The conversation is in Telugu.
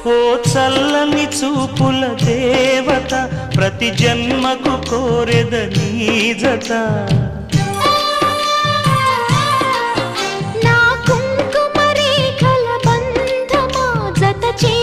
ఓ చల్లని చూపుల దేవత ప్రతి జన్మకు కోరెద నీ జత నా కుంకుమ రేఖల బంధమా జత చే